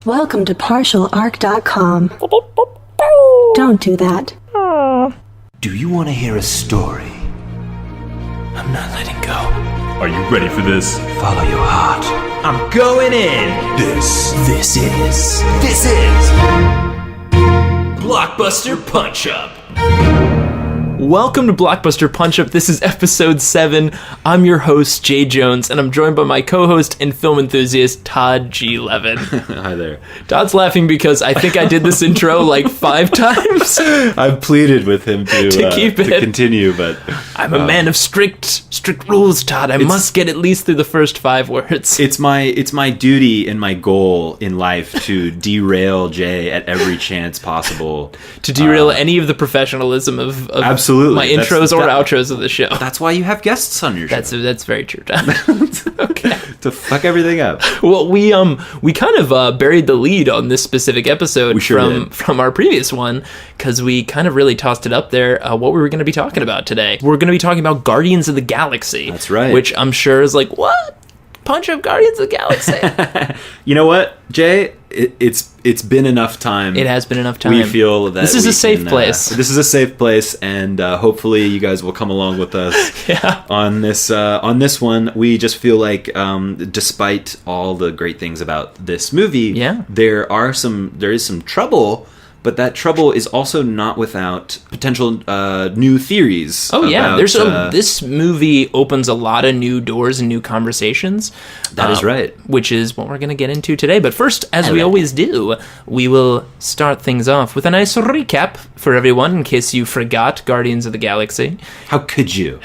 Welcome to partialarc.com. Don't do that. Do you want to hear a story? I'm not letting go. Are you ready for this? Follow your heart. I'm going in. This is Blockbuster Punch-Up. Welcome to Blockbuster Punch-Up. This is episode 7. I'm your host, Jay Jones, and I'm joined by my co-host and film enthusiast, Todd G. Levin. Hi there. Todd's laughing because I think I did this intro like 5 times. I've pleaded with him to keep it. to continue, but I'm a man of strict rules, Todd. I must get at least through the first 5 words. it's my duty and my goal in life to derail Jay at every chance possible. To derail any of the professionalism of absolutely my intros or outros of the show. That's why you have guests on your show. That's very true, Todd. Okay. To fuck everything up. Well, we kind of buried the lead on this specific episode from our previous one because we kind of really tossed it up there. What we were going to be talking about today. We're going to be talking about Guardians of the Galaxy. That's right. Which I'm sure is like, what? Punch Up Guardians of the Galaxy. You know what, Jay? It's been enough time. It has been enough time. We feel that this is a safe place. This is a safe place, and hopefully you guys will come along with us on this one. We just feel like, despite all the great things about this movie, there is some trouble. But that trouble is also not without potential new theories. Oh yeah, this movie opens a lot of new doors and new conversations. That is right. Which is what we're going to get into today. But first, as we always do, we will start things off with a nice recap for everyone in case you forgot Guardians of the Galaxy. How could you?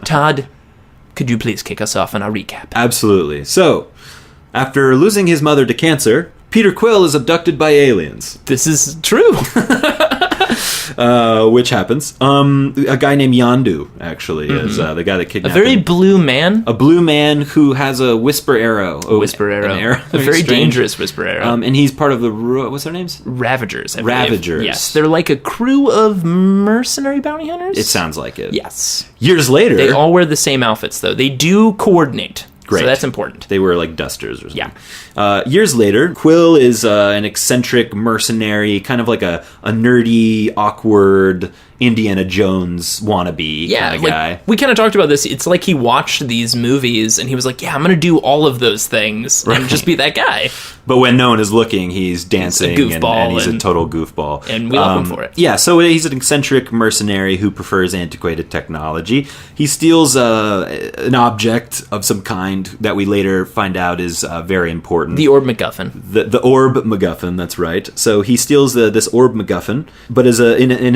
Todd, could you please kick us off on our recap? Absolutely. So, after losing his mother to cancer, Peter Quill is abducted by aliens. This is true. Which happens. A guy named Yondu, actually, is the guy that kidnapped him. A very blue man. A blue man who has a whisper arrow. A very dangerous whisper arrow. And he's part of the... What's their names? Ravagers. Ravagers. Yes. They're like a crew of mercenary bounty hunters? It sounds like it. Yes. Years later... They all wear the same outfits, though. They do coordinate. Great. So that's important. They wear like dusters or something. Yeah. Years later, Quill is an eccentric mercenary, kind of like a nerdy, awkward Indiana Jones wannabe kind of guy. We kind of talked about this. It's like he watched these movies and he was like, yeah, I'm going to do all of those things and just be that guy. But when no one is looking, he's dancing and he's a total goofball. And we love him for it. Yeah, so he's an eccentric mercenary who prefers antiquated technology. He steals an object of some kind that we later find out is very important. The Orb MacGuffin. The Orb MacGuffin, that's right. So he steals this Orb MacGuffin, but is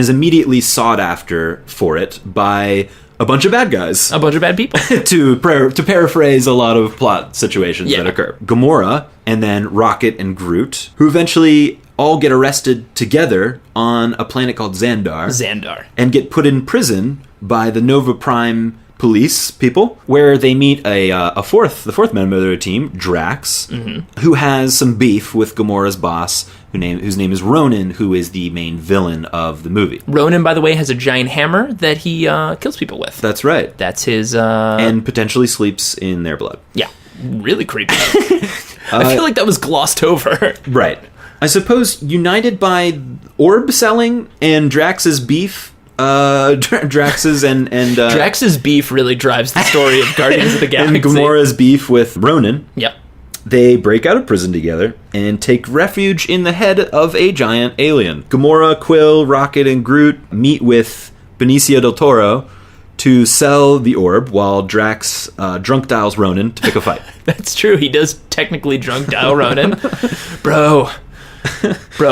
immediately sought after for it by a bunch of bad guys. A bunch of bad people. to paraphrase a lot of plot situations that occur. Gamora, and then Rocket and Groot, who eventually all get arrested together on a planet called Xandar. And get put in prison by the Nova Prime police people, where they meet the fourth member of their team, Drax, who has some beef with Gamora's boss, whose name is Ronan, who is the main villain of the movie. Ronan, by the way, has a giant hammer that he kills people with. That's right. That's his... And potentially sleeps in their blood. Yeah. Really creepy. I feel like that was glossed over. Right. I suppose united by orb selling and Drax's beef... Drax's Drax's beef really drives the story of Guardians of the Galaxy. And Gamora's beef with Ronan. Yep. They break out of prison together and take refuge in the head of a giant alien. Gamora, Quill, Rocket, and Groot meet with Benicio del Toro to sell the orb while Drax drunk dials Ronan to pick a fight. That's true. He does technically drunk dial Ronan. Bro,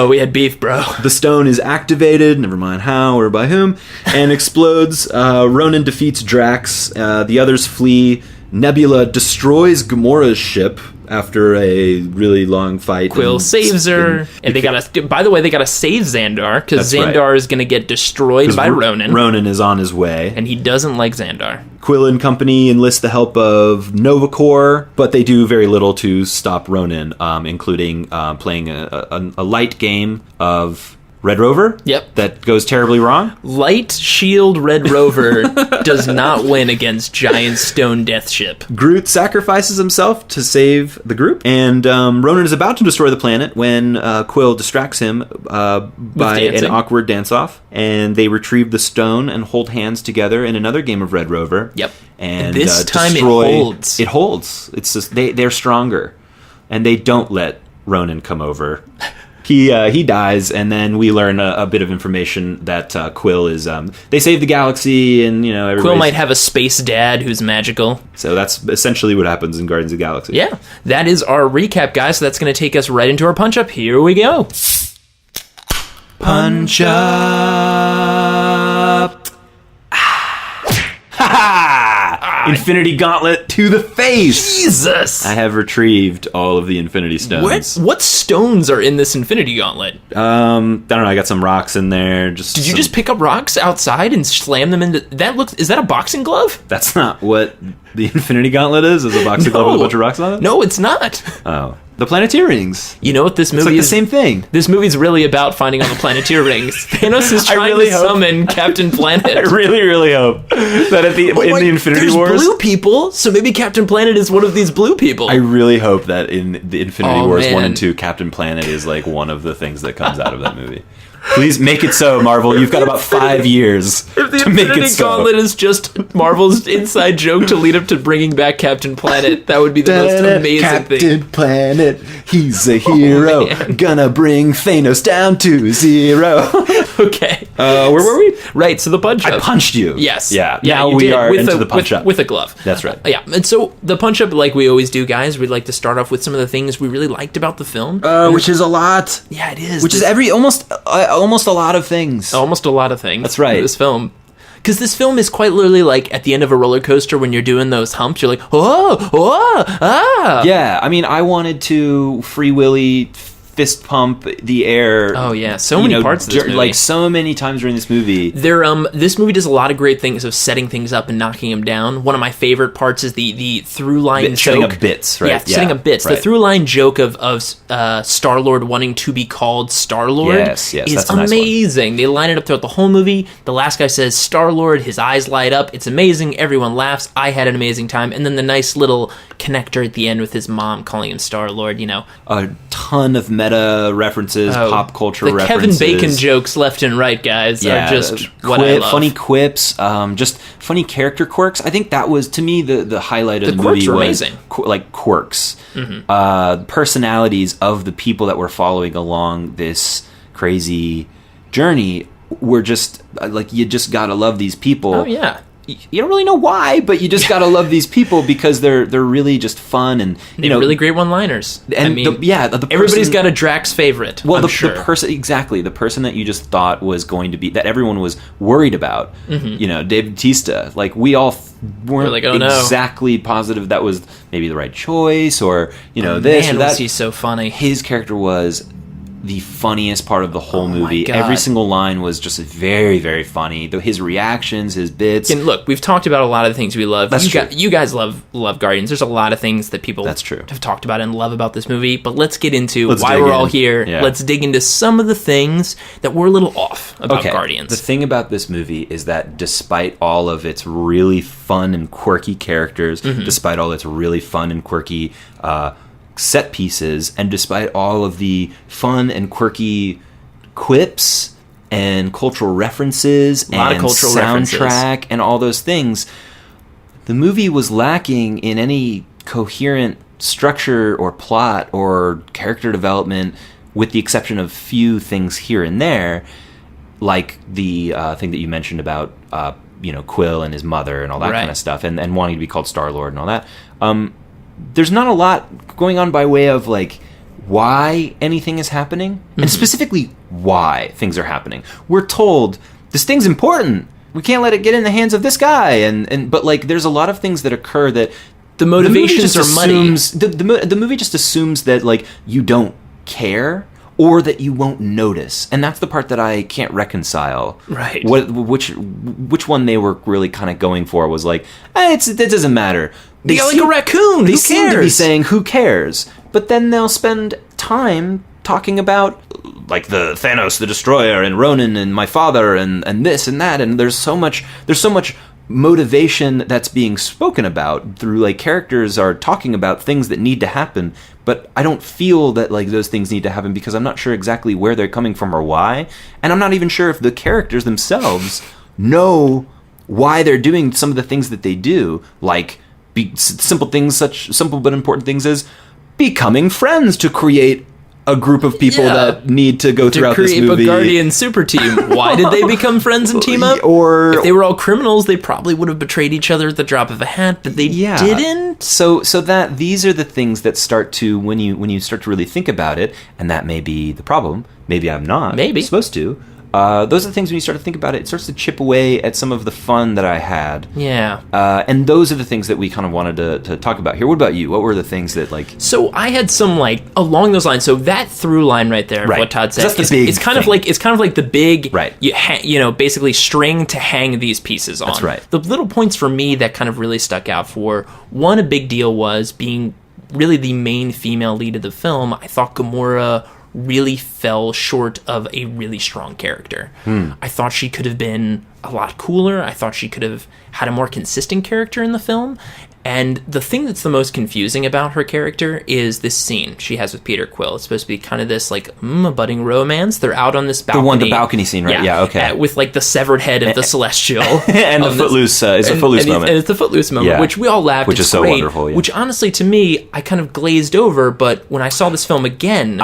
we had beef, bro. The stone is activated, never mind how or by whom, and explodes. Ronan defeats Drax. The others flee. Nebula destroys Gamora's ship after a really long fight. Quill saves her, and they gotta. By the way, they gotta save Xandar because Xandar is gonna get destroyed by Ronan. Ronan is on his way, and he doesn't like Xandar. Quill and company enlist the help of Nova Corps, but they do very little to stop Ronan, including playing a light game of Red Rover. Yep. That goes terribly wrong. Light Shield Red Rover does not win against Giant Stone Death Ship. Groot sacrifices himself to save the group, and Ronan is about to destroy the planet when Quill distracts him by an awkward dance-off, and they retrieve the stone and hold hands together in another game of Red Rover. Yep. And this time destroy, it holds. It holds. It's just they're stronger, and they don't let Ronan come over. He dies, and then we learn a bit of information that Quill is. They save the galaxy, and Quill might have a space dad who's magical. So that's essentially what happens in Guardians of the Galaxy. Yeah, that is our recap, guys. So that's going to take us right into our punch up. Here we go. Punch up. Infinity Gauntlet to the face. Jesus! I have retrieved all of the Infinity Stones. What stones are in this Infinity Gauntlet? I don't know. I got some rocks in there. Did you just pick up rocks outside and slam them into... Is that a boxing glove? That's not what the Infinity Gauntlet is a boxing glove with a bunch of rocks on it? No, it's not. Oh. The Planeteer Rings. You know what this movie is? It's like the same thing. This movie's really about finding all the Planeteer Rings. Thanos is trying to summon Captain Planet. I really, really hope that in the Infinity Wars... There's blue people, so maybe Captain Planet is one of these blue people. I really hope that in the Infinity Wars 1 and 2, Captain Planet is like one of the things that comes out of that movie. Please make it so, Marvel. You've got about 5 years to make it so. If the Infinity Gauntlet is just Marvel's inside joke to lead up to bringing back Captain Planet, that would be the most amazing thing. Captain Planet, he's a hero. Gonna bring Thanos down to 0. Okay. Where were we? Right, so the punch up. I punched you. Yes. Yeah. Yeah, now we are into the punch up. With a glove. That's right. Yeah, and so the punch up, like we always do, guys, we'd like to start off with some of the things we really liked about the film. Which is a lot. Yeah, it is. Which is almost a lot of things. Almost a lot of things. That's right. In this film. Because this film is quite literally like at the end of a roller coaster when you're doing those humps, you're like, Yeah, I mean, I wanted to Free Willy fist pump the air. Oh yeah, so many parts of this movie. Like so many times during this movie. This movie does a lot of great things of setting things up and knocking them down. One of my favorite parts is the through line joke. Setting up bits, right? Yeah, setting up bits. Right. The through line joke of Star-Lord wanting to be called Star-Lord is that's amazing. Nice. They line it up throughout the whole movie. The last guy says Star-Lord, his eyes light up. It's amazing. Everyone laughs. I had an amazing time. And then the nice little connector at the end with his mom calling him Star-Lord, A ton of meta references, pop culture references. The Kevin Bacon jokes left and right, guys, are just what I love. Funny quips, just funny character quirks. I think that was, to me, the highlight of the movie was amazing. Quirks. Mm-hmm. Personalities of the people that were following along this crazy journey were just, you just gotta love these people. Oh, yeah. You don't really know why, but you just gotta love these people because they're really just fun and really great one-liners. And everybody's got a Drax favorite. Well, the person that you just thought was going to be that everyone was worried about. Mm-hmm. Dave Bautista. Like we all weren't exactly positive that was maybe the right choice or this or that. Was he so funny? His character was the funniest part of the whole movie. My God. Every single line was just very, very funny. His reactions, his bits. And look, we've talked about a lot of the things we love. That's true. You guys love Guardians. There's a lot of things that people That's true. have talked about and love about this movie. But let's get into why we're all here. Yeah. Let's dig into some of the things that were a little off about Guardians. The thing about this movie is that despite all of its really fun and quirky characters, despite all its really fun and quirky set pieces, and despite all of the fun and quirky quips and cultural references and soundtrack and all those things, the movie was lacking in any coherent structure or plot or character development, with the exception of few things here and there, like the thing that you mentioned about Quill and his mother and all that kind of stuff, and wanting to be called Star-Lord and all that. There's not a lot going on by way of why anything is happening, and specifically why things are happening. We're told this thing's important. We can't let it get in the hands of this guy, but there's a lot of things that occur that the motivations are muddy. The movie just assumes that you don't care or that you won't notice, and that's the part that I can't reconcile. Right. Which one they were really kind of going for was it doesn't matter. They got a raccoon. They seem to be saying, who cares? But then they'll spend time talking about like the Thanos the Destroyer and Ronan and my father and this and that, and there's so much motivation that's being spoken about through like characters are talking about things that need to happen, but I don't feel that like those things need to happen because I'm not sure exactly where they're coming from or why, and I'm not even sure if the characters themselves know why they're doing some of the things that they do, like simple but important things as becoming friends to create a group of people that need to go throughout this movie. To create a Guardian super team. Why did they become friends and team up? Or if they were all criminals, they probably would have betrayed each other at the drop of a hat, but they didn't. So that these are the things that start to when you start to really think about it, and that may be the problem. Maybe I'm not. Maybe supposed to. Those are the things when you start to think about it, it starts to chip away at some of the fun that I had. Yeah. And those are the things that we kind of wanted to talk about here. What about you? What were the things that like... So I had some like along those lines. So that through line right there, what Todd said, that's the big it's kind of like the big, basically string to hang these pieces on. That's right. The little points for me that kind of really stuck out for, one, a big deal was being really the main female lead of the film. I thought Gamora really fell short of a really strong character. I thought she could have been a lot cooler. I thought she could have had a more consistent character in the film. And the thing that's the most confusing about her character is this scene she has with Peter Quill. It's supposed to be kind of this like a budding romance. They're out on this balcony. The balcony scene, right? Yeah, okay. With like the severed head of the Celestial. And the Footloose, it's a Footloose moment. And it's the Footloose moment, which we all laughed. Which is so wonderful, yeah. Which honestly, to me, I kind of glazed over, but when I saw this film again...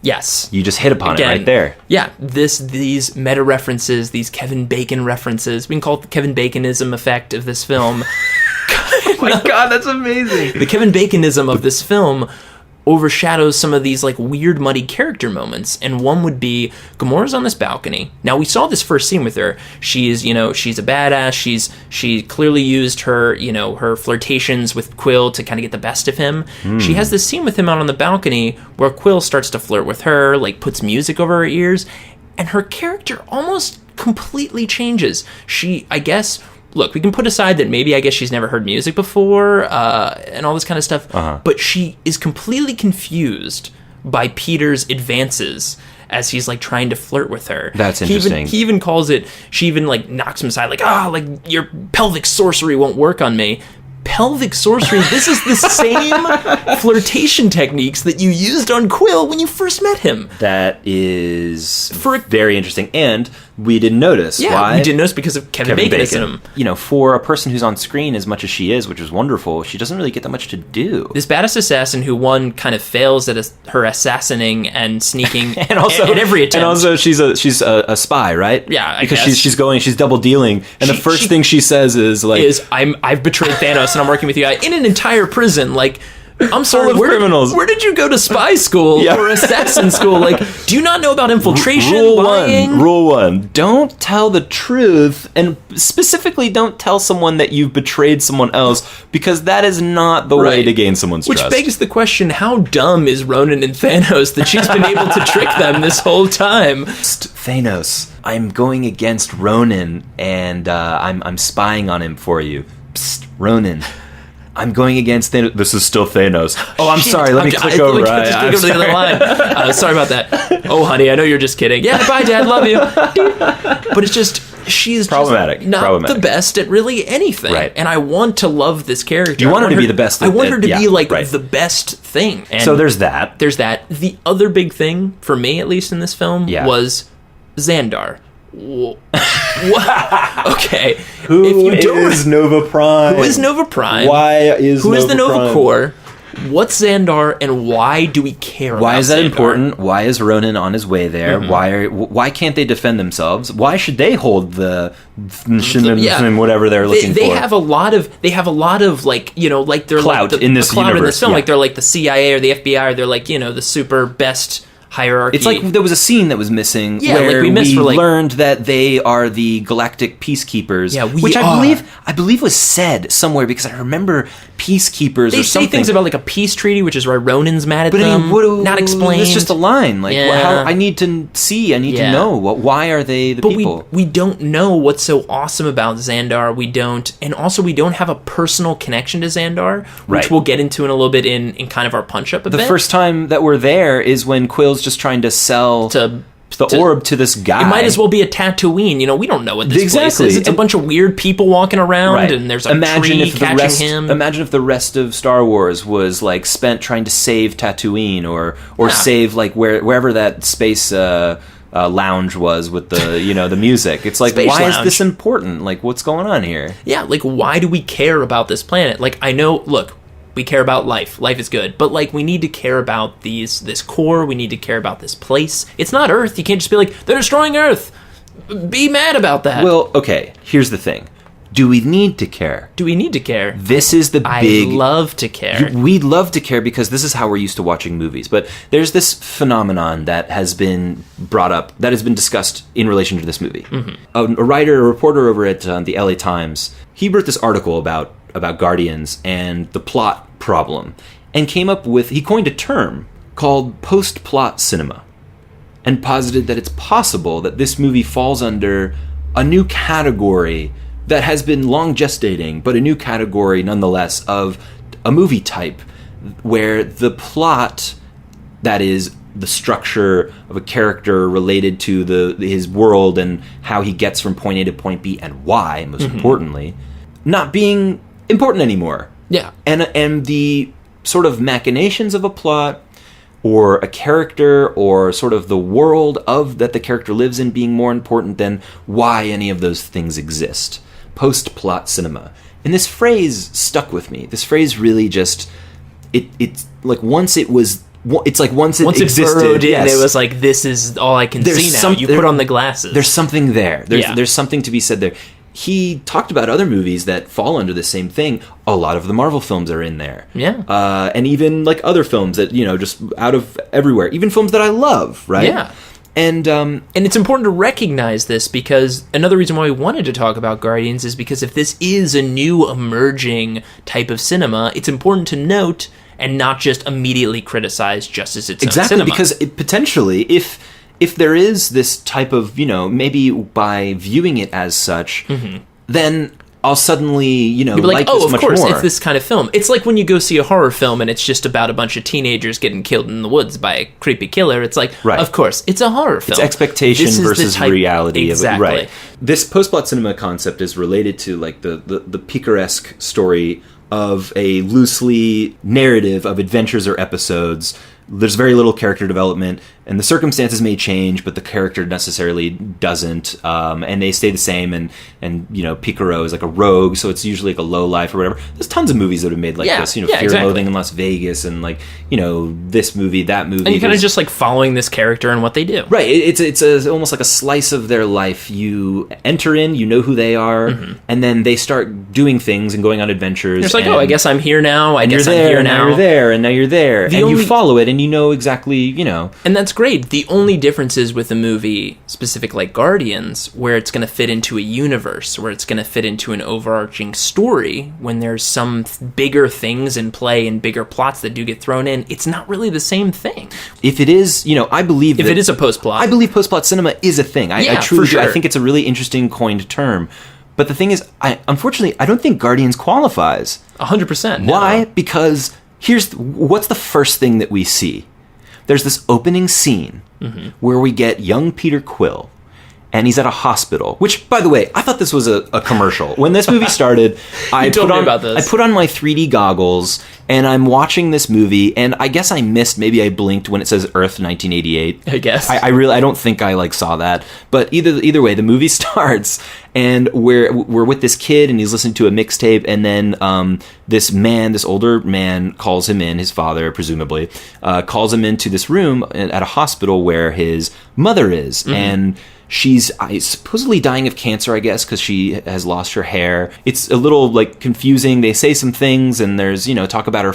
Yes. You just hit upon it right there. Yeah. These meta references, these Kevin Bacon references, we can call it the Kevin Baconism effect of this film. Oh my God, that's amazing. The Kevin Baconism of this film overshadows some of these like weird muddy character moments, and one would be Gamora's on this balcony. Now we saw this first scene with her. She's a badass. She clearly used her her flirtations with Quill to kind of get the best of him. She has this scene with him out on the balcony where Quill starts to flirt with her, like puts music over her ears, and her character almost completely changes. Look, we can put aside that maybe I guess she's never heard music before and all this kind of stuff, but she is completely confused by Peter's advances as he's like trying to flirt with her. That's interesting. He even calls it, she even like knocks him aside like, like your pelvic sorcery won't work on me. Pelvic sorcery, this is the same flirtation techniques that you used on Quill when you first met him. That is very interesting, and we didn't notice. Yeah, why? We didn't notice because of Kevin Baconism. For a person who's on screen as much as she is, which is wonderful, she doesn't really get that much to do. This badass assassin who kind of fails at her assassinating and sneaking and also, at every attempt. And also she's a spy, right? Yeah, I because guess. she's double dealing, and the first thing she says is like, I've betrayed Thanos and I'm working with you in an entire prison. Like, I'm sorry, criminals. Where did you go to spy school or assassin school? Like, do you not know about infiltration? Rule one, don't tell the truth, and specifically don't tell someone that you've betrayed someone else, because that is not the way to gain someone's trust. Which begs the question, how dumb is Ronan and Thanos that she's been able to trick them this whole time? Thanos, I'm going against Ronan, and I'm spying on him for you. Psst, Ronan, I'm going against Thanos. This is still Thanos. Oh, I'm sorry. Let me click over. Click over the other line. Sorry about that. Oh, honey, I know you're just kidding. Yeah, bye, Dad. Love you. But it's just, she's problematic. Just not the best at really anything. Right. And I want to love this character. You want her to be the best. I want her to be like the best thing. And so there's that. The other big thing, for me at least in this film, was Xandar. What? Okay. Who is Nova Prime? Who is Nova Prime? Who is the Nova Corps? What's Xandar, and why do we care about Why is that Xandar? important? Why is Ronan on his way there? Why can't they defend themselves? Why should they hold the whatever they're looking for? They have a lot of like, like they're clout like in this universe. Like they're like the CIA or the FBI, or they're like, the super best hierarchy. It's like there was a scene that was missing where we learned that they are the galactic peacekeepers, which I believe was said somewhere, because I remember peacekeepers or something. They say things about like a peace treaty, which is why Ronan's mad at them. Not explained. It's just a line. Like, I need to know. Why are they the people? We don't know what's so awesome about Xandar. We don't have a personal connection to Xandar, which we'll get into in a little bit in kind of our punch-up a bit. The first time that we're there is when Quill's Quill's just trying to sell To the orb to this guy. It might as well be a Tatooine. You know, we don't know what this place is. It's a bunch of weird people walking around, and there's a tree catching him. Imagine if the rest of Star Wars was like spent trying to save Tatooine, or save like wherever that space lounge was with the the music. It's like, Space why lounge. is this important? Like, what's going on here? Yeah, like, why do we care about this planet? Like, I know, look, we care about life. Life is good. But, like, we need to care about this core. We need to care about this place. It's not Earth. You can't just be like, they're destroying Earth. Be mad about that. Well, okay, here's the thing. Do we need to care? Do we need to care? This is the I big... love to care. We love to care because this is how we're used to watching movies. But there's this phenomenon that has been brought up, that has been discussed in relation to this movie. A reporter over at the LA Times, he wrote this article about Guardians and the plot problem, and he coined a term called post-plot cinema, and posited that it's possible that this movie falls under a new category that has been long gestating, but a new category nonetheless of a movie type where the plot, that is the structure of a character related to his world and how he gets from point A to point B and why, most importantly, not being important anymore. Yeah. And the sort of machinations of a plot or a character or sort of the world that the character lives in being more important than why any of those things exist. Post-plot cinema. And this phrase stuck with me. This phrase really just, it's like once it existed, burrowed in, it was like, this is all I can see now. You put on the glasses. There's something there. There's something to be said there. He talked about other movies that fall under the same thing. A lot of the Marvel films are in there. Yeah. And even like other films that, just out of everywhere. Even films that I love, right? Yeah. And it's important to recognize this, because another reason why we wanted to talk about Guardians is because if this is a new emerging type of cinema, it's important to note and not just immediately criticize just as it's exactly, cinema. because potentially if there is this type of, maybe by viewing it as such, then I'll suddenly, you'll be like oh, this of much course, more. it's this kind of film. It's like when you go see a horror film and it's just about a bunch of teenagers getting killed in the woods by a creepy killer. It's like, right. Of course, it's a horror film. It's expectation versus reality. Exactly. Of it. Right. This post-plot cinema concept is related to like the picaresque story of a loosely narrative of adventures or episodes. There's very little character development, and the circumstances may change, but the character necessarily doesn't, and they stay the same, and Picaro is like a rogue, so it's usually like a low life or whatever. There's tons of movies that have made like this, Fear and Loathing in Las Vegas, and like, this movie, that movie. And you're kind of just like following this character and what they do. Right, it's almost like a slice of their life. You enter in, you know who they are, and then they start doing things and going on adventures. It's like, I guess I'm here now, I guess I'm here now. Now you're there, and now you're there, and you follow it, and you know exactly, And that's great. The only difference is with a movie specific like Guardians, where it's going to fit into a universe, where it's going to fit into an overarching story, when there's some bigger things in play and bigger plots that do get thrown in, it's not really the same thing. If it is, I believe if it is a post-plot. I believe post-plot cinema is a thing. I truly do. I think it's a really interesting coined term. But the thing is, unfortunately, I don't think Guardians qualifies. 100%. Why? Because what's the first thing that we see? There's this opening scene where we get young Peter Quill, and he's at a hospital, which, by the way, I thought this was a commercial. When this movie started, I put on my 3D goggles, and I'm watching this movie, and I guess I missed, maybe I blinked when it says Earth 1988. I guess. I don't think I saw that. But either way, the movie starts, and we're with this kid, and he's listening to a mixtape, and then this older man calls him in, his father, presumably, calls him into this room at a hospital where his mother is, and she's supposedly dying of cancer, I guess, because she has lost her hair. It's a little like confusing. They say some things, and there's talk about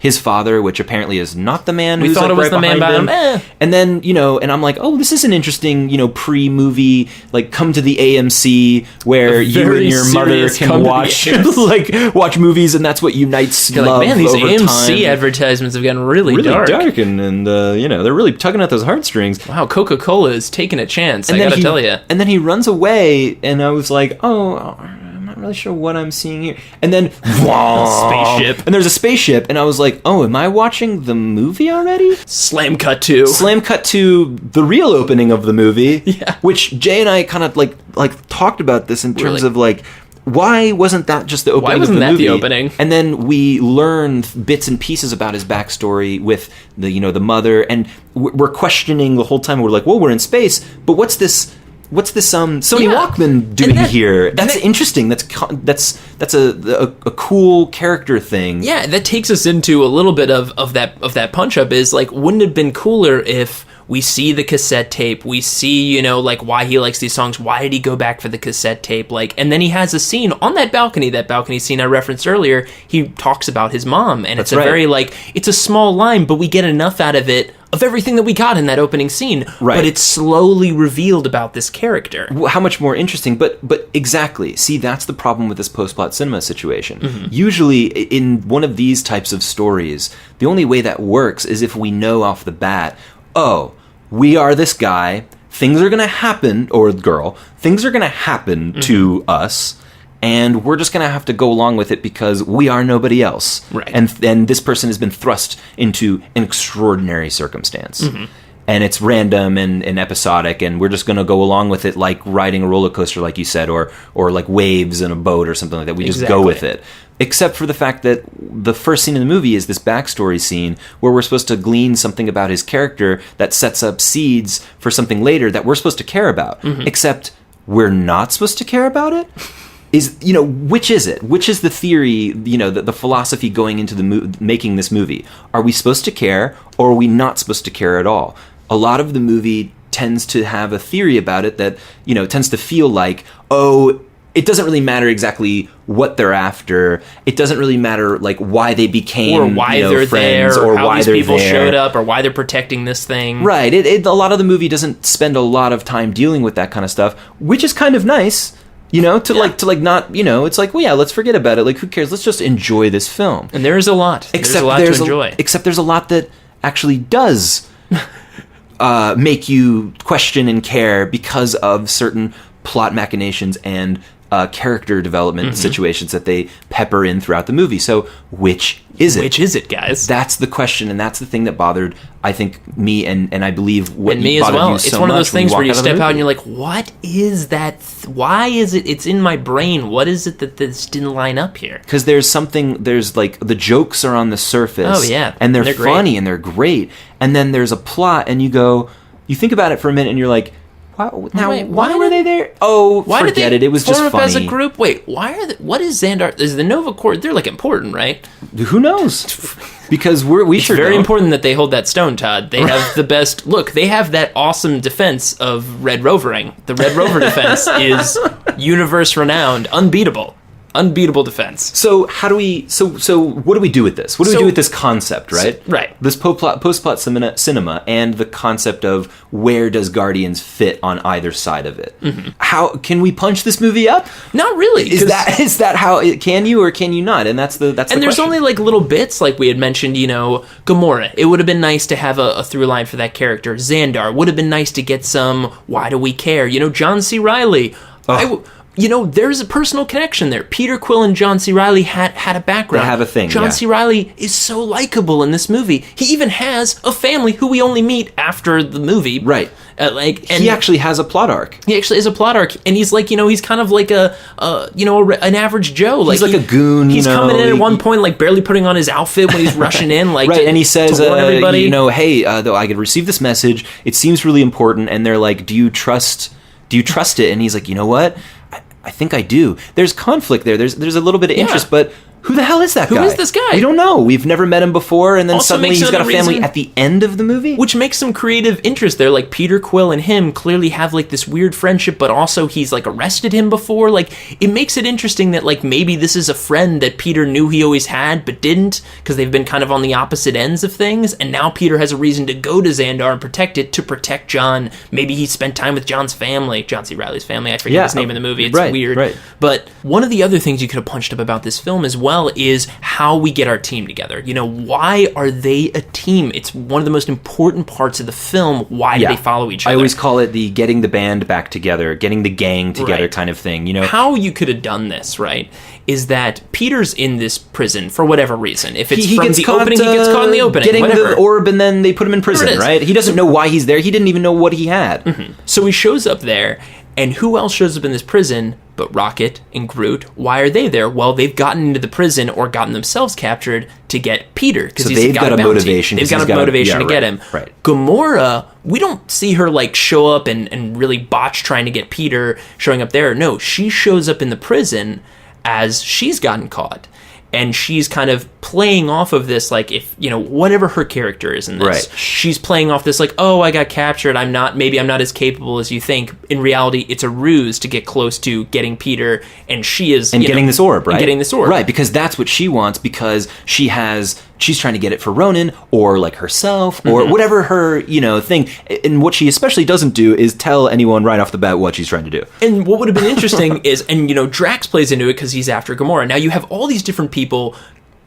his father, which apparently is not the man. We thought it was the man behind him. And then and I'm like, oh, this is an interesting pre-movie, like come to the AMC where you and your mother can watch watch movies, and that's what unites love. Like, man, these over AMC time. advertisements have gotten really dark, and they're really tugging at those heartstrings. Wow, Coca-Cola is taking a chance. I gotta tell you. And then he runs away, and I was like, oh, really sure what I'm seeing here. And then Spaceship. and there's a spaceship, and I was like, oh, am I watching the movie already? Slam cut to The real opening of the movie. Yeah. Which Jay and I kind of like talked about this in terms Really? of like, why wasn't that just the opening Why wasn't of the that movie? the opening? And then we learn bits and pieces about his backstory with the mother, and we're questioning the whole time. We're like, well, we're in space, but what's this Sony Yeah. Walkman doing And here? That's interesting. That's a cool character thing. Yeah, that takes us into a little bit of that punch up. Is like, wouldn't it have been cooler if we see the cassette tape, we see, like why he likes these songs, why did he go back for the cassette tape, like, and then he has a scene on that balcony scene I referenced earlier, he talks about his mom, and it's a very, like, it's a small line, but we get enough out of it, of everything that we got in that opening scene, right. But it's slowly revealed about this character. How much more interesting, but exactly. See, that's the problem with this post-plot cinema situation. Mm-hmm. Usually, in one of these types of stories, the only way that works is if we know off the bat, oh, we are this guy, things are going to happen, or girl, things are going to happen to us, and we're just going to have to go along with it because we are nobody else. Right. And this person has been thrust into an extraordinary circumstance. Mm-hmm. And it's random and episodic, and we're just going to go along with it like riding a roller coaster, like you said, or like waves in a boat or something like that. We just go with it. Except for the fact that the first scene in the movie is this backstory scene where we're supposed to glean something about his character that sets up seeds for something later that we're supposed to care about. Mm-hmm. Except we're not supposed to care about it? Which is it? Which is the theory, the philosophy going into making this movie? Are we supposed to care, or are we not supposed to care at all? A lot of the movie tends to have a theory about it that, tends to feel like, oh, it doesn't really matter exactly what they're after. It doesn't really matter like why they became, or why they're friends, there, or how why these they're people there. showed up, or why they're protecting this thing. Right. A lot of the movie doesn't spend a lot of time dealing with that kind of stuff, which is kind of nice. Not, it's like, well, yeah, let's forget about it. Like, who cares? Let's just enjoy this film. And there is a lot. There's a lot to enjoy. Except there's a lot that actually does make you question and care because of certain plot machinations and character development situations that they pepper in throughout the movie. So, which is it? Which is it, guys? That's the question, and that's the thing that bothered, I think, me, and I believe what and me bothered as well. you It's so one of much those things where you step out and you're like, like, what is that? Why is it? It's in my brain. What is it that this didn't line up here? because there's like, the jokes are on the surface. Oh, yeah. And they're They're great. funny, and they're great. And then there's a plot, and you think about it for a minute, and you're like, why were they there? Oh, Why forget did it. they It was form just up funny. as a group? Wait, why are what is Xandar? Is the Nova Corps? They're like important, right? Who knows? Because we It's sure very don't. important that they hold that stone, Todd. They have the best. Look, they have that awesome defense of Red Rovering. The Red Rover defense is universe renowned, unbeatable defense. So how do we? So what do we do with this? What do we do with this concept? Right. Right. This post-plot cinema and the concept of where does Guardians fit on either side of it? Mm-hmm. How can we punch this movie up? Not really. Is that how it can you or can you not? And that's the And there's question. only like little bits, like we had mentioned, Gamora. It would have been nice to have a through line for that character. Xandar would have been nice to get some. Why do we care? John C. Reilly. There's a personal connection there. Peter Quill and John C. Reilly had a background. They have a thing, John yeah. C. Reilly is so likable in this movie. He even has a family who we only meet after the movie. Right. And he actually has a plot arc. He actually has a plot arc, and he's like, he's kind of like an average Joe. He's like a goon. He's coming in at one point, like barely putting on his outfit when he's rushing in, like right. to, and he says, to warn everybody. hey, though I could receive this message. It seems really important, and they're like, do you trust it? And he's like, you know what? I think I do. There's conflict there. There's a little bit of interest, but who the hell is that guy? Who is this guy? We don't know. We've never met him before, and then Also suddenly makes he's got a another family reason- at the end of the movie? Which makes some creative interest there. Like, Peter Quill and him clearly have, like, this weird friendship, but also he's, like, arrested him before. Like, it makes it interesting that, like, maybe this is a friend that Peter knew he always had, but didn't, because they've been kind of on the opposite ends of things, and now Peter has a reason to go to Xandar and protect it, to protect John. Maybe he spent time with John's family, John C. Reilly's family. I forget his name in the movie. It's weird. Right. But one of the other things you could have punched up about this film is well is how we get our team together. Why are they a team? It's one of the most important parts of the film. Why do they follow each other? I always call it the getting the band back together, getting the gang together kind of thing. How you could have done this, right, is that Peter's in this prison for whatever reason. If it's he from gets the caught, opening, he gets caught in the opening. Getting whatever. the orb, and then they put him in prison, right? He doesn't know why he's there. He didn't even know what he had. Mm-hmm. So he shows up there, and who else shows up in this prison but Rocket and Groot? Why are they there? Well, they've gotten into the prison or gotten themselves captured to get Peter, because they've got a motivation. They've got a motivation to get him. Right. Gamora, we don't see her show up and really botch trying to get Peter showing up there. No, she shows up in the prison as she's gotten caught. And she's kind of playing off of this, whatever her character is in this. Right. She's playing off this, oh, I got captured. Maybe I'm not as capable as you think. In reality, it's a ruse to get close to getting Peter, and she is... And getting this orb, right? Getting this orb. Right, because that's what she wants, because she's trying to get it for Ronan, or herself, or whatever her, thing. And what she especially doesn't do is tell anyone right off the bat what she's trying to do. And what would have been interesting is, Drax plays into it because he's after Gamora. Now you have all these different people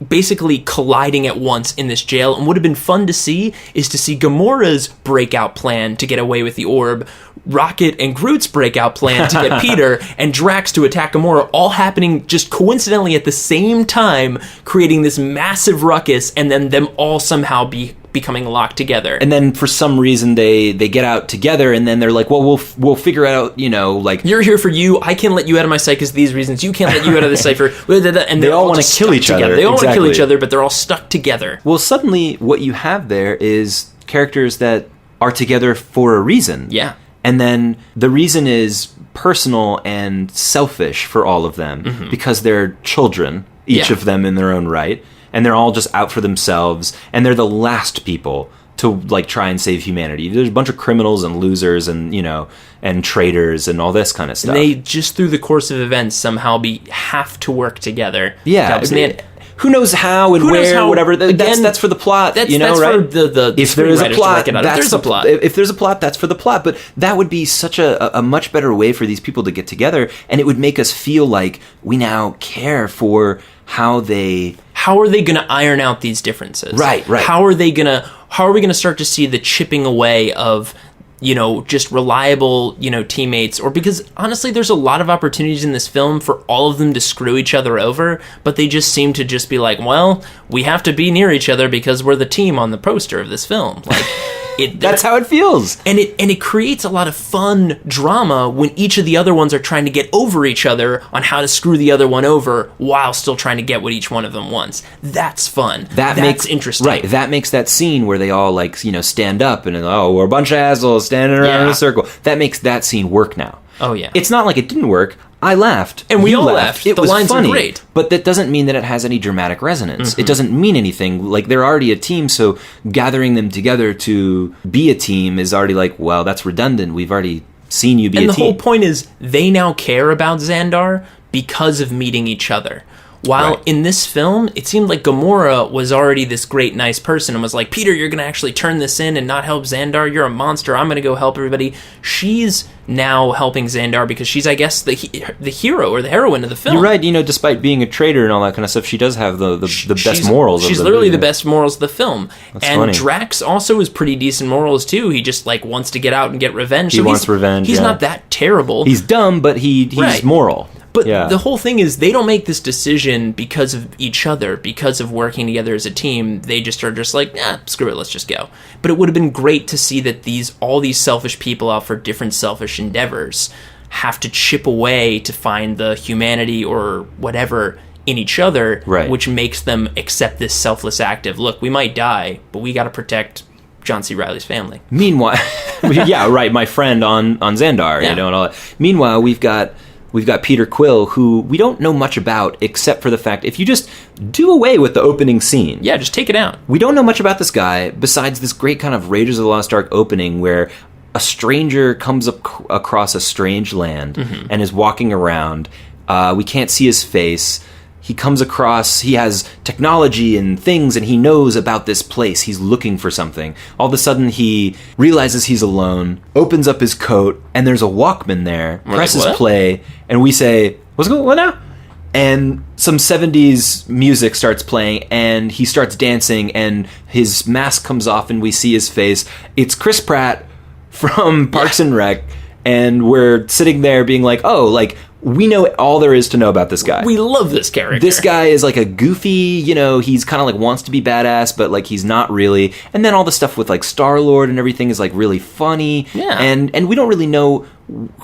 basically colliding at once in this jail, and what would have been fun to see is to see Gamora's breakout plan to get away with the orb, Rocket and Groot's breakout plan to get Peter, and Drax to attack Gamora, all happening just coincidentally at the same time, creating this massive ruckus, and then them all somehow becoming locked together. And then for some reason they get out together, and then they're like, well, we'll figure out, you're here for you, I can't let you out of my sight because these reasons, you can't let you out of the sight for... And they all want to kill each other. They all want to kill each other, but they're all stuck together. Well, suddenly what you have there is characters that are together for a reason. Yeah. And then the reason is personal and selfish for all of them, because they're children, each of them in their own right, and they're all just out for themselves, and they're the last people to try and save humanity. There's a bunch of criminals and losers and and traitors and all this kind of stuff. And they just through the course of events somehow have to work together. Yeah. Who knows how and where, whatever. That's for the plot, that's right? For the if there is a plot, there's a plot. If there's a plot, that's for the plot. But that would be such a much better way for these people to get together, and it would make us feel like we now care for how are they going to iron out these differences? Right. How are we going to start to see the chipping away of just reliable, teammates? Or because honestly, there's a lot of opportunities in this film for all of them to screw each other over, but they just seem to just be like, well, we have to be near each other because we're the team on the poster of this film. That's how it feels. And it creates a lot of fun drama when each of the other ones are trying to get over each other on how to screw the other one over while still trying to get what each one of them wants. That's fun. That's interesting. Right. That makes that scene where they all stand up and we're a bunch of assholes standing around in a circle. That makes that scene work now. Oh yeah. It's not like it didn't work. I laughed. And we all laughed. It the was lines funny, were great. But that doesn't mean that it has any dramatic resonance. It doesn't mean anything. They're already a team, so gathering them together to be a team is already well, that's redundant. We've already seen you be a team. And the whole point is they now care about Xandar because of meeting each other. While in this film, it seemed like Gamora was already this great, nice person and was like, Peter, you're going to actually turn this in and not help Xandar. You're a monster. I'm going to go help everybody. She's now helping Xandar because she's, I guess, the hero or the heroine of the film. You're right. Despite being a traitor and all that kind of stuff, she does have the best morals. She's literally the best morals of the film. That's and funny. Drax also has pretty decent morals, too. He just, wants to get out and get revenge. He wants revenge, He's not that terrible. He's dumb, but he's moral. But the whole thing is they don't make this decision because of each other, because of working together as a team. They just are just like, screw it, let's just go. But it would have been great to see that all these selfish people out for different selfish endeavors have to chip away to find the humanity or whatever in each other, which makes them accept this selfless act of, look, we might die, but we got to protect John C. Reilly's family. Meanwhile, my friend on Xandar, and all that. Meanwhile, we've got Peter Quill, who we don't know much about, except for the fact, if you just do away with the opening scene. Yeah, just take it out. We don't know much about this guy, besides this great kind of Raiders of the Lost Ark opening, where a stranger comes across a strange land and is walking around. We can't see his face. He comes across, he has technology and things, and he knows about this place. He's looking for something. All of a sudden, he realizes he's alone, opens up his coat, and there's a Walkman there, presses play, and we say, what now? and some 70s music starts playing, and he starts dancing, and his mask comes off, and we see his face. It's Chris Pratt from Parks and Rec, and we're sitting there being like, oh, like, we know all there is to know about this guy. We love this character. This guy is like a goofy, he's kind of like wants to be badass, but like he's not really. And then all the stuff with like Star-Lord and everything is like really funny. Yeah. And we don't really know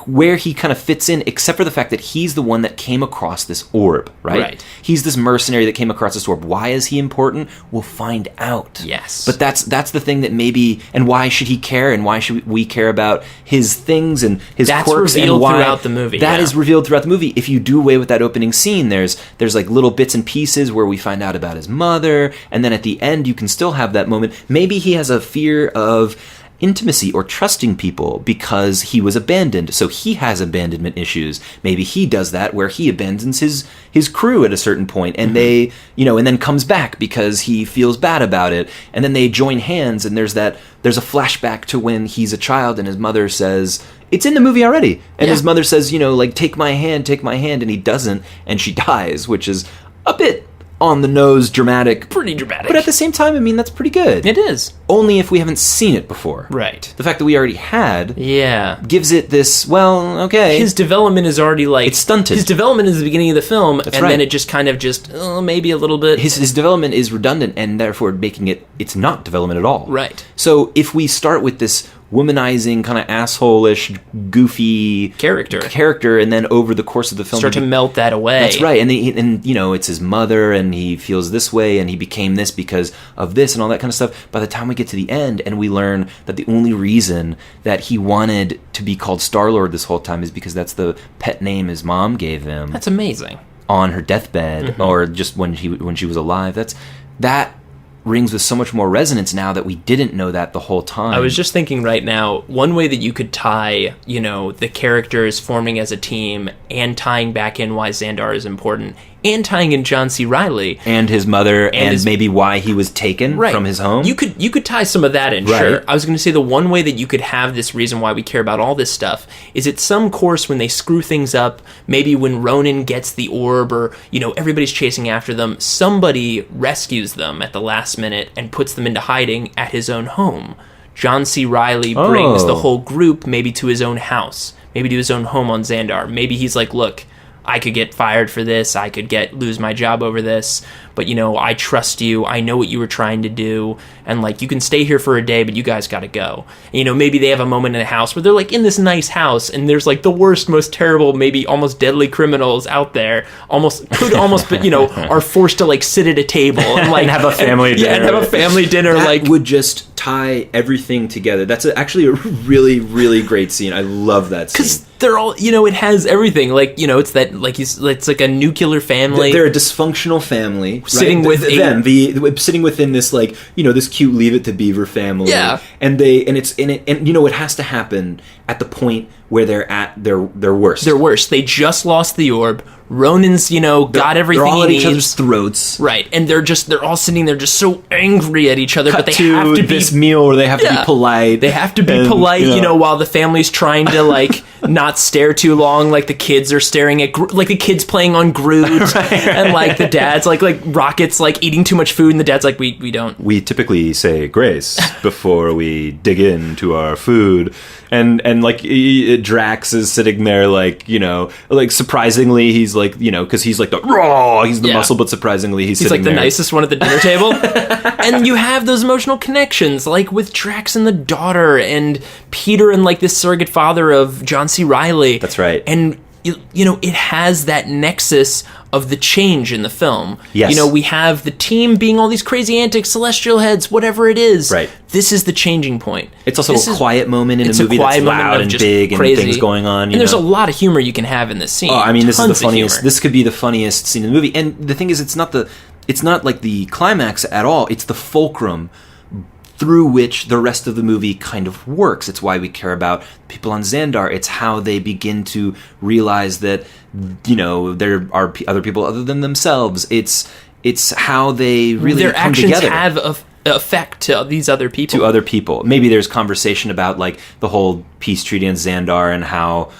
where he kind of fits in, except for the fact that he's the one that came across this orb, right? He's this mercenary that came across this orb. Why is he important? We'll find out. Yes. But that's the thing that maybe, and why should he care, and why should we care about his things and his quirks, and why throughout the movie. That is revealed throughout the movie. If you do away with that opening scene, there's like little bits and pieces where we find out about his mother, and then at the end you can still have that moment. Maybe he has a fear of intimacy or trusting people because he was abandoned, so he has abandonment issues. Maybe he does that where he abandons his crew at a certain point, and they, and then comes back because he feels bad about it, and then they join hands, and there's a flashback to when he's a child, and his mother says, it's in the movie already, and his mother says, like, take my hand, and he doesn't, and she dies, which is a bit on the nose, dramatic. Pretty dramatic. But at the same time, I mean, that's pretty good. It is. Only if we haven't seen it before. Right. The fact that we already had gives it this, well, okay. His development is already like... It's stunted. His development is the beginning of the film, That's and right. then it just kind of maybe a little bit... His development is redundant, and therefore making it's not development at all. Right. So if we start with this womanizing, kind of asshole-ish, goofy character, and then over the course of the film start to melt that away. That's right, and it's his mother, and he feels this way, and he became this because of this, and all that kind of stuff. By the time we get to the end, and we learn that the only reason that he wanted to be called Star-Lord this whole time is because that's the pet name his mom gave him. That's amazing. On her deathbed, or just when she was alive. That rings with so much more resonance now that we didn't know that the whole time. I was just thinking right now, one way that you could tie, the characters forming as a team and tying back in why Xandar is important and tying in John C. Reilly and his mother and maybe why he was taken from his home. You could tie some of that in, sure. I was going to say the one way that you could have this reason why we care about all this stuff is at some course when they screw things up, maybe when Ronan gets the orb or, everybody's chasing after them, somebody rescues them at the last minute and puts them into hiding at his own home. John C. Reilly brings the whole group maybe to his own house, maybe to his own home on Xandar. Maybe he's like, look, I could get fired for this, I could lose my job over this, but I trust you, I know what you were trying to do, and like, you can stay here for a day, but you guys gotta go. And, maybe they have a moment in a house where they're like in this nice house, and there's like the worst, most terrible, maybe almost deadly criminals out there, but are forced to like sit at a table and like and have a family dinner. Yeah, and have a family dinner. That would just tie everything together. That's actually a really, really great scene. I love that scene. Because they're all, it has everything. Like, it's that, like, it's like a nuclear family. They're a dysfunctional family. Sitting with sitting within this, like, this cute Leave It to Beaver family. Yeah. And it has to happen at the point where they're at their worst. They're worst. They just lost the orb. Ronan's, got everything they're all he at each other's throats. Right. And they're all sitting there just so angry at each other. But they have to be this meal where they have to be polite. They have to be polite, while the family's trying to, like, not stare too long. Like, the kids are staring at, like, the kids playing on Groot. Right. And, like, the dad's, like Rocket's, like, eating too much food. And the dad's like, we don't. We typically say grace before we dig into our food. And like, Drax is sitting there, like, like, surprisingly, he's like, because he's like he's the muscle, but surprisingly he's sitting like the there. nicest one at the dinner table. And you have those emotional connections, like with Drax and the daughter, and Peter and like this surrogate father of John C. Reilly. That's right. And it has that nexus of the change in the film. Yes. We have the team being all these crazy antics, celestial heads, whatever it is. Right. This is the changing point. It's also a quiet moment in a movie that's loud and big crazy. And things going on. And there's a lot of humor you can have in this scene. Oh, I mean, this is the funniest. Humor. This could be the funniest scene in the movie. And the thing is, it's not like the climax at all. It's the fulcrum through which the rest of the movie kind of works. It's why we care about people on Xandar. It's how they begin to realize that, there are other people other than themselves. It's how they really their come actions together. have a effect to these other people. To other people. Maybe there's conversation about, like, the whole peace treaty on Xandar and how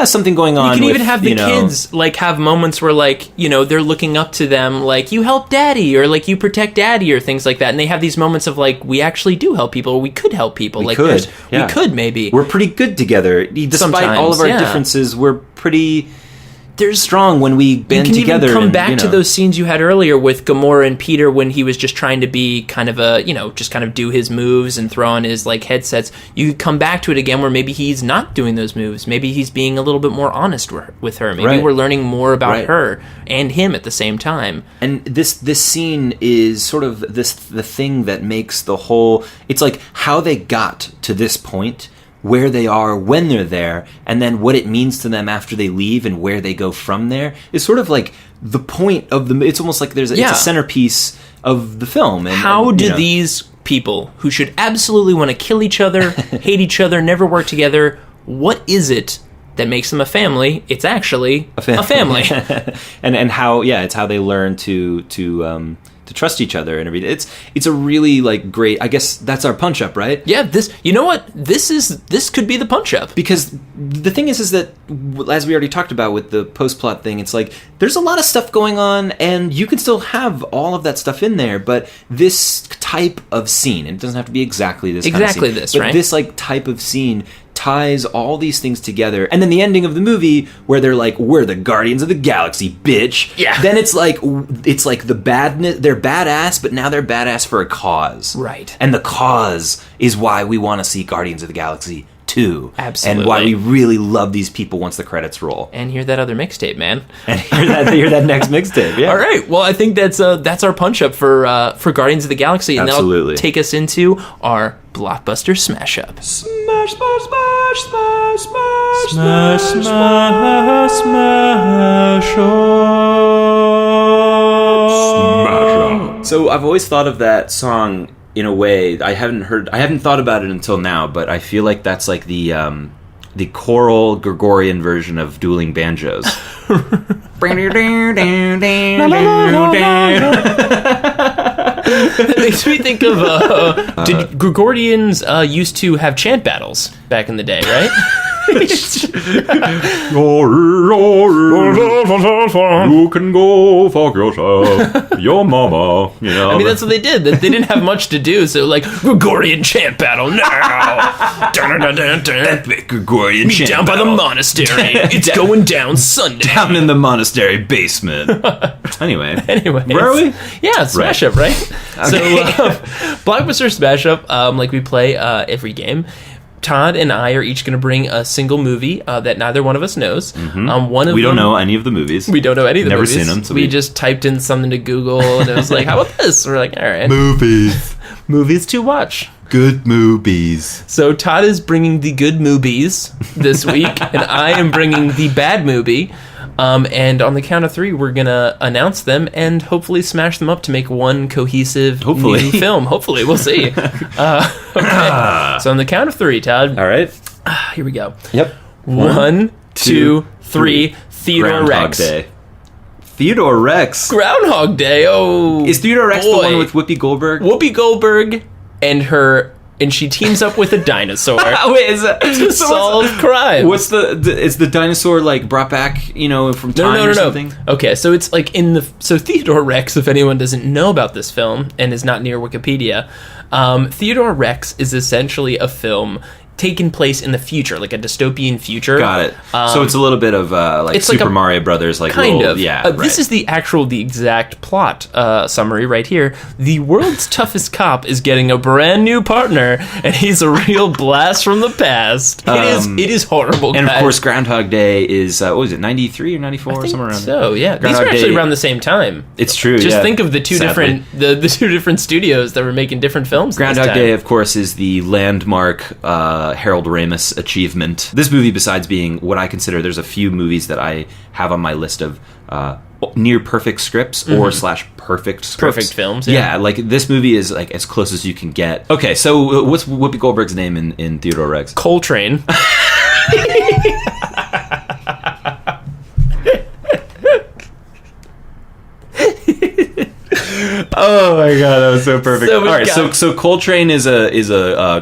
something going on. You can even with, have the kids like have moments where like they're looking up to them, like you help daddy or like you protect daddy or things like that, and they have these moments of like we actually do help people, or we could help people. We could maybe. We're pretty good together, despite Sometimes, all of our differences. We're pretty. Strong when we band together. You can even come back to those scenes you had earlier with Gamora and Peter when he was just trying to be kind of a, just kind of do his moves and throw on his like headsets. You come back to it again where maybe he's not doing those moves. Maybe he's being a little bit more honest with her. Maybe we're learning more about her and him at the same time. And this scene is sort of the thing that makes the whole. It's like how they got to this point, where they are when they're there, and then what it means to them after they leave and where they go from there is sort of like the point of the. It's almost like it's a centerpiece of the film. And, how do these people who should absolutely want to kill each other, hate each other, never work together, what is it that makes them a family? It's actually a family. and how it's how they learn to trust each other and everything. It's a really like great. I guess that's our punch up, right? Yeah. This could be the punch up, because the thing is that as we already talked about with the post plot thing, it's like there's a lot of stuff going on, and you can still have all of that stuff in there. But this type of scene, and it doesn't have to be exactly this, kind of scene, but this like type of scene ties all these things together. And then the ending of the movie where they're like, we're the Guardians of the Galaxy, bitch. Yeah. Then it's like the badness, they're badass, but now they're badass for a cause. Right. And the cause is why we want to see Guardians of the Galaxy 2. Absolutely. And why we really love these people once the credits roll. And hear that other mixtape, man. And hear that next mixtape, yeah. All right. Well, I think that's our punch up for Guardians of the Galaxy. And Absolutely. That'll take us into our Blockbuster Smash-Up. Smash, smash, smash, smash, smash, Smash, smash, smash, smash. So I've always thought of that song in a way. I haven't thought about it until now, but I feel like that's like the choral Gregorian version of dueling banjos. It makes me think of did Gregorians used to have chant battles back in the day, right? You can go fuck yourself, your mama. I mean, that's what they did. They didn't have much to do, so like Gregorian chant battle now. Epic Gregorian Meet chant down by the battle. monastery. It's going down Sunday. Down in the monastery basement. Anyway, where are we? Yeah, Smash Up, right? So, Blockbuster Smash Up, like we play every game. Todd and I are each going to bring a single movie that neither one of us knows. Mm-hmm. We don't know any of the movies. We don't know any of the movies. Never seen them. So we just typed in something to Google, and it was like, how about this? We're like, all right. Movies to watch. Good movies. So Todd is bringing the good movies this week, and I am bringing the bad movie. And on the count of 3, we're going to announce them and hopefully smash them up to make one cohesive new film. Hopefully. We'll see. Okay. So on the count of 3, Todd. All right. Here we go. Yep. 1, 2, 3. Theodore Rex. Day. Theodore Rex. Groundhog Day. Oh, is Theodore Rex the one with Whoopi Goldberg? Whoopi Goldberg and she teams up with a dinosaur. Wait, is that to solve crime? What's is the dinosaur like brought back, from time or something? Okay, so it's like so Theodore Rex, if anyone doesn't know about this film and is not near Wikipedia, Theodore Rex is essentially a film taking place in the future, like a dystopian future. Got it. So it's a little bit of like Super Mario Brothers, like kind of. Yeah. Right. This is the exact plot summary right here. The world's toughest cop is getting a brand new partner, and he's a real blast from the past. It is horrible. And guys. of course, Groundhog Day is what was it, 93 or 94 or somewhere around? So yeah, these are actually around the same time. It's true. Just think of the two different the two different studios that were making different films. Groundhog Day, of course, is the landmark Harold Ramis achievement. This movie, besides being what I consider, there's a few movies that I have on my list of near perfect scripts or / perfect scripts. Perfect films. Yeah, like this movie is like as close as you can get. Okay, so what's Whoopi Goldberg's name in Theodore Rex? Coltrane. Oh my god, that was so perfect. So All we've right, got- so Coltrane is a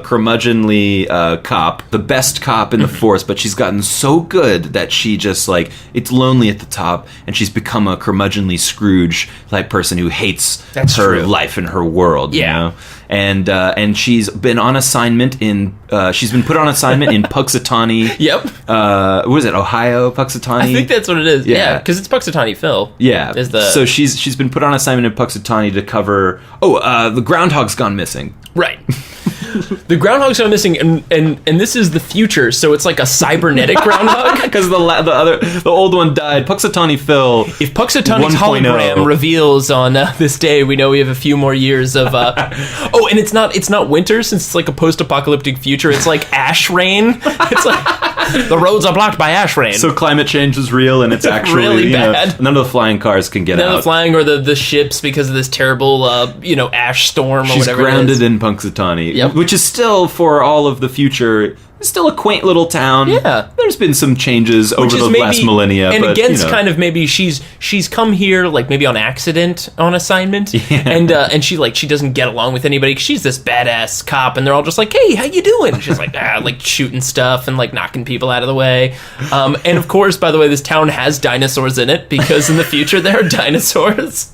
curmudgeonly cop, the best cop in the force, but she's gotten so good that she just like it's lonely at the top, and she's become a curmudgeonly Scrooge like person who hates That's her true. life and her world. Yeah. You know? And she's been on assignment in she's been put on assignment in Puxatawny. Yep. What is it? Ohio, Puxatawny. I think that's what it is. Yeah. Yeah, because it's Puxatawny Phil. Yeah. Is the So she's been put on assignment in Puxatawny to cover. The groundhog's gone missing. right. The groundhog's gone missing, and this is the future, so it's like a cybernetic groundhog. Because the old one died. Puxatawny Phil. If Puxatawny's 1.0. hologram reveals on this day, we know we have a few more years of. Oh, and it's not winter since it's like a post-apocalyptic future. It's like ash rain. It's like the roads are blocked by ash rain. So climate change is real, and it's actually Really bad. none of the flying cars can get none of out. the flying or the ships because of this terrible ash storm or She's whatever. grounded it is. in Punxsutawney, Yep. which is still, for all of the future, still a quaint little town. Yeah. There's been some changes over the last millennia. And but, against kind of maybe she's come here like maybe on accident on assignment, and she doesn't get along with anybody 'cause she's this badass cop, and they're all just like, hey, how you doing? And she's like like shooting stuff and like knocking people out of the way. And of course, by the way, this town has dinosaurs in it because in the future there are dinosaurs.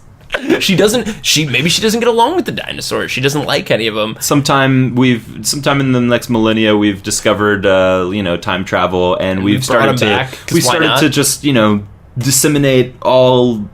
She doesn't get along with the dinosaurs. She doesn't like any of them. sometime in the next millennia we've discovered time travel, and we've brought started 'em back, 'cause why not? to just disseminate all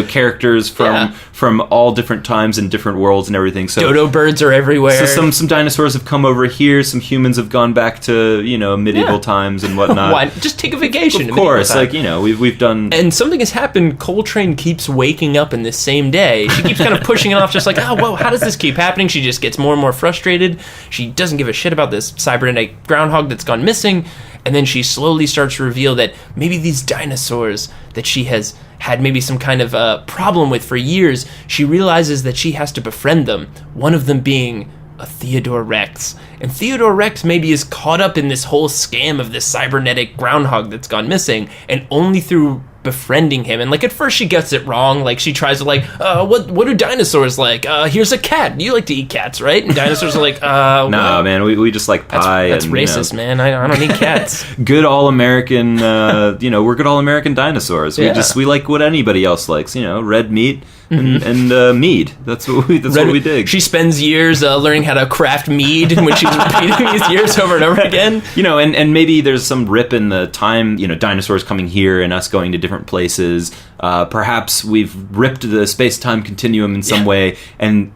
characters from all different times and different worlds and everything. So Dodo birds are everywhere. so some dinosaurs have come over here, some humans have gone back to medieval Yeah. times and whatnot. Why just take a vacation? Of course, we've done. And something has happened. Coltrane keeps waking up in this same day. She keeps kind of pushing it off, just like, oh, whoa, how does this keep happening? She just gets more and more frustrated. She doesn't give a shit about this cybernetic groundhog that's gone missing. And then she slowly starts to reveal that maybe these dinosaurs that she has had maybe some kind of problem with for years, she realizes that she has to befriend them. One of them being a Theodore Rex. And Theodore Rex maybe is caught up in this whole scam of this cybernetic groundhog that's gone missing, and only through befriending him. And like at first she gets it wrong, like she tries to like what do dinosaurs like? Here's a cat, you like to eat cats, right? And dinosaurs are like No, man, we just like pie. that's and, racist, man. I don't eat cats. Good all American. We're good all American dinosaurs. Yeah. We like what anybody else likes. red meat and mead. That's what we dig. She spends years learning how to craft mead when she's repeating these years over and over again. And maybe there's some rip in the time. Dinosaurs coming here and us going to different places. Perhaps we've ripped the space-time continuum in some way, and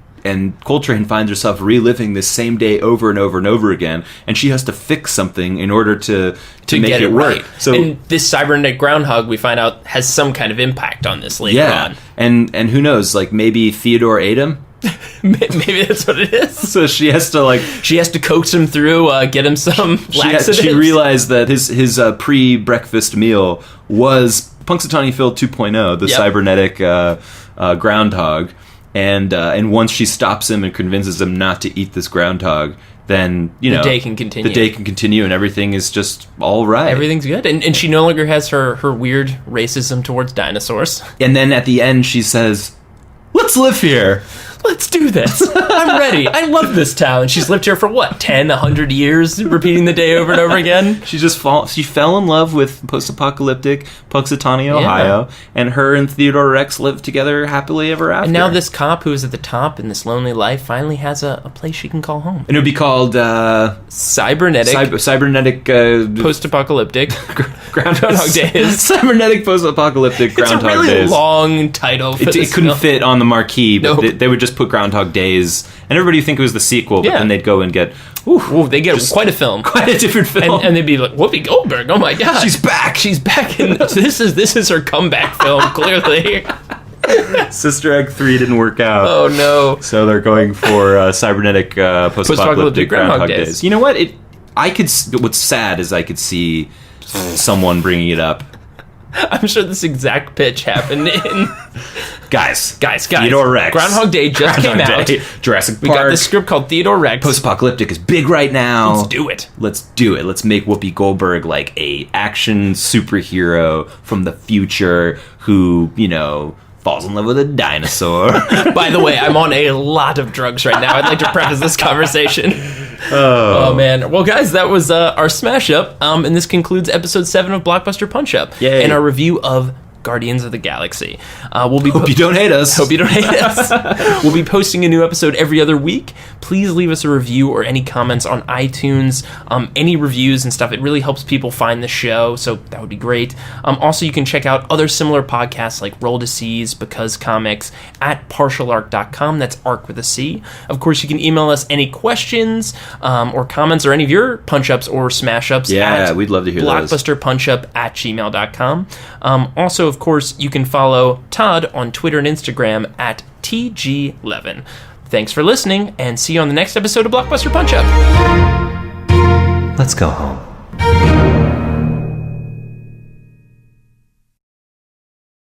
Coltrane finds herself reliving this same day over and over and over again, and she has to fix something in order to make get it work. right. So, and this cybernetic groundhog, we find out, has some kind of impact on this later on. and who knows? Like maybe Theodore ate him. Maybe that's what it is. So she has to coax him through, get him some laxatives. She realized that his pre-breakfast meal was Punxsutawney Phil 2.0, the cybernetic groundhog. And once she stops him and convinces him not to eat this groundhog, then the day can continue. The day can continue, and everything is just all right. Everything's good, and she no longer has her weird racism towards dinosaurs. And then at the end, she says, "Let's live here. Let's do this. I'm ready. I love this town." She's lived here for what, 10, 100 years, repeating the day over and over again. She fell in love with post-apocalyptic Punxsutawney, Ohio, and her and Theodore Rex lived together happily ever after. And now this cop who is at the top in this lonely life finally has a place she can call home. And it would be called Cybernetic post-apocalyptic Groundhog Days. Cybernetic post-apocalyptic Groundhog Days. It's a really Days. long title for It this couldn't film. fit on the marquee, but Nope. they would just put Groundhog Days, and everybody would think it was the sequel, but then they'd go and get they get quite a film. quite a different film. And they'd be like, Whoopi Goldberg, oh my god. She's back! She's back, and this is her comeback film, clearly. Sister Act 3 didn't work out. Oh no. So they're going for cybernetic post-apocalyptic Groundhog Days. You know what? What's sad is I could see someone bringing it up. I'm sure this exact pitch happened in... Guys. Theodore Rex. Groundhog Day just came out. Jurassic Park. We got this script called Theodore Rex. Post-apocalyptic is big right now. Let's do it. Let's make Whoopi Goldberg like a action superhero from the future who, falls in love with a dinosaur. By the way, I'm on a lot of drugs right now. I'd like to preface this conversation. Oh man. Well, guys, that was our Smash Up. And this concludes episode 7 of Blockbuster Punch Up. Yay. And our review of Guardians of the Galaxy. Hope you don't hate us. Hope you don't hate us. We'll be posting a new episode every other week. Please leave us a review or any comments on iTunes, any reviews and stuff. It really helps people find the show, so that would be great. Also, you can check out other similar podcasts like Roll to C's, Because Comics, at partialarc.com. That's arc with a C. Of course, you can email us any questions or comments or any of your punch-ups or smash-ups. Yeah, we'd love to hear those. blockbusterpunchup@gmail.com. Also, of course, you can follow Todd on Twitter and Instagram at TG11. Thanks for listening, and see you on the next episode of Blockbuster Punch Up. Let's go home.